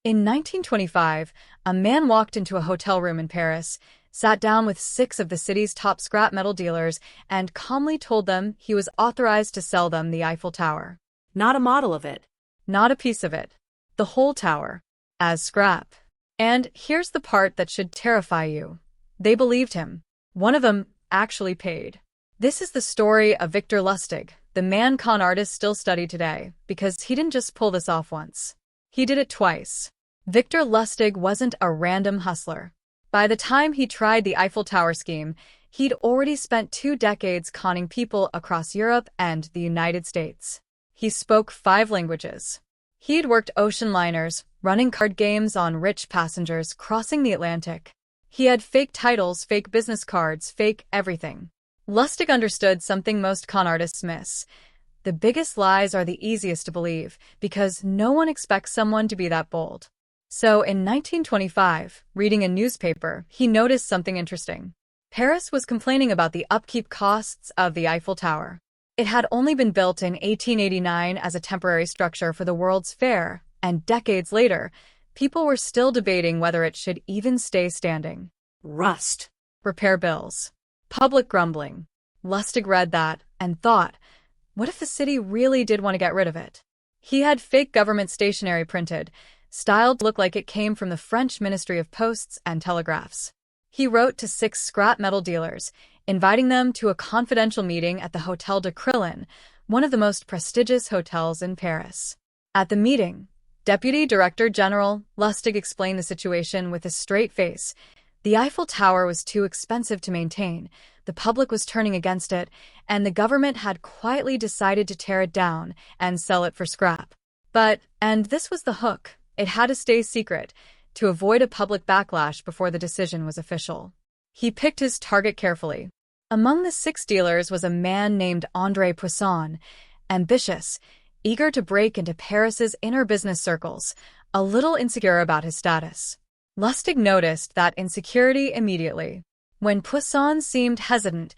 In 1925, a man walked into a hotel room in Paris, sat down with 6 of the city's top scrap metal dealers, and calmly told them he was authorized to sell them the Eiffel Tower. Not a model of it. Not a piece of it. The whole tower. As scrap. And here's the part that should terrify you. They believed him. One of them actually paid. This is the story of Victor Lustig, the man con artists still study today, because he didn't just pull this off once. He did it twice. Victor Lustig wasn't a random hustler. By the time he tried the Eiffel Tower scheme, he'd already spent 2 decades conning people across Europe and the United States. He spoke 5 languages. He'd worked ocean liners, running card games on rich passengers crossing the Atlantic. He had fake titles, fake business cards, fake everything. Lustig understood something most con artists miss. The biggest lies are the easiest to believe, because no one expects someone to be that bold. So in 1925, reading a newspaper, he noticed something interesting. Paris was complaining about the upkeep costs of the Eiffel Tower. It had only been built in 1889 as a temporary structure for the World's Fair, and decades later, people were still debating whether it should even stay standing. Rust. Repair bills. Public grumbling. Lustig read that and thought, what if the city really did want to get rid of it? He had fake government stationery printed, styled to look like it came from the French Ministry of Posts and Telegraphs. He wrote to 6 scrap metal dealers, inviting them to a confidential meeting at the Hôtel de Crillon, one of the most prestigious hotels in Paris. At the meeting, Deputy Director General Lustig explained the situation with a straight face. The Eiffel Tower was too expensive to maintain, the public was turning against it, and the government had quietly decided to tear it down and sell it for scrap. But, and this was the hook, it had to stay secret, to avoid a public backlash before the decision was official. He picked his target carefully. Among the 6 dealers was a man named André Poisson, ambitious, eager to break into Paris's inner business circles, a little insecure about his status. Lustig noticed that insecurity immediately. When Poisson seemed hesitant,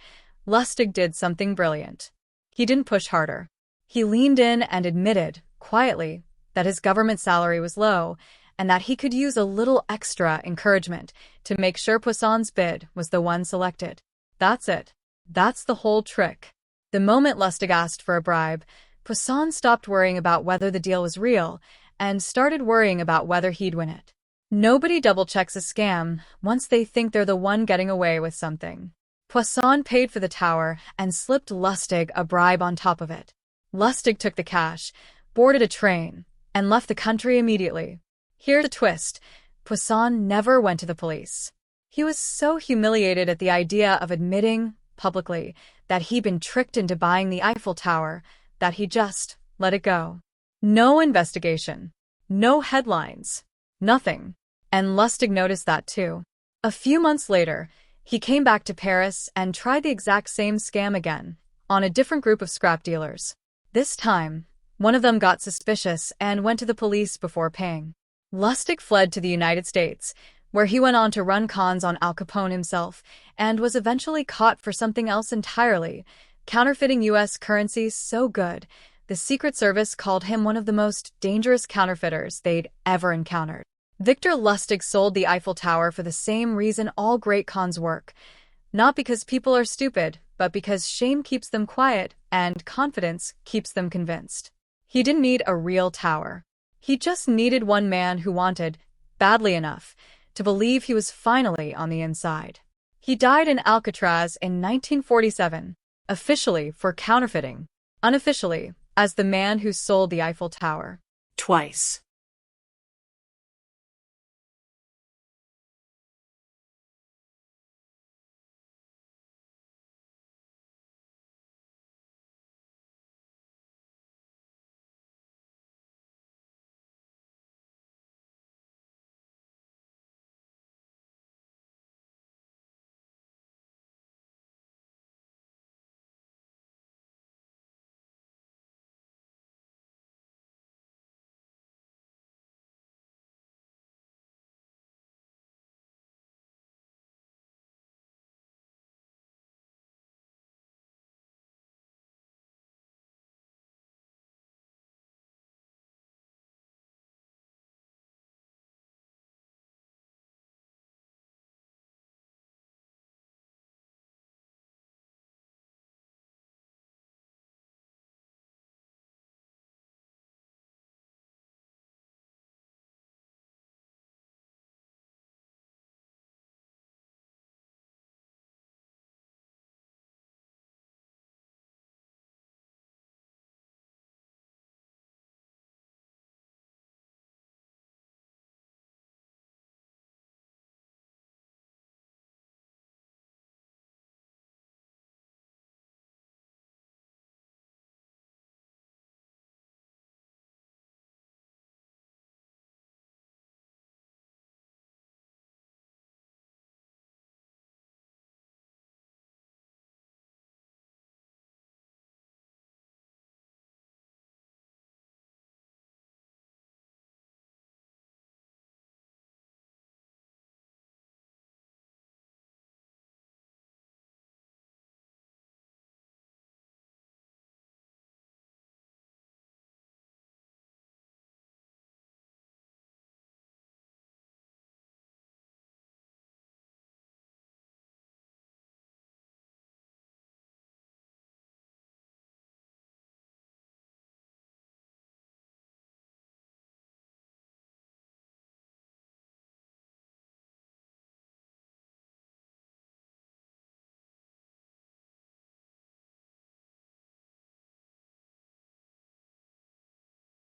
Lustig did something brilliant. He didn't push harder. He leaned in and admitted, quietly, that his government salary was low, and that he could use a little extra encouragement to make sure Poisson's bid was the one selected. That's it. That's the whole trick. The moment Lustig asked for a bribe, Poisson stopped worrying about whether the deal was real and started worrying about whether he'd win it. Nobody double-checks a scam once they think they're the one getting away with something. Poisson paid for the tower and slipped Lustig a bribe on top of it. Lustig took the cash, boarded a train, and left the country immediately. Here's the twist. Poisson never went to the police. He was so humiliated at the idea of admitting, publicly, that he'd been tricked into buying the Eiffel Tower, that he just let it go. No investigation. No headlines. Nothing. And Lustig noticed that too. A few months later, he came back to Paris and tried the exact same scam again, on a different group of scrap dealers. This time, one of them got suspicious and went to the police before paying. Lustig fled to the United States, where he went on to run cons on Al Capone himself, and was eventually caught for something else entirely, counterfeiting U.S. currency so good, the Secret Service called him one of the most dangerous counterfeiters they'd ever encountered. Victor Lustig sold the Eiffel Tower for the same reason all great cons work. Not because people are stupid, but because shame keeps them quiet and confidence keeps them convinced. He didn't need a real tower. He just needed one man who wanted, badly enough, to believe he was finally on the inside. He died in Alcatraz in 1947, officially for counterfeiting, unofficially as the man who sold the Eiffel Tower. Twice.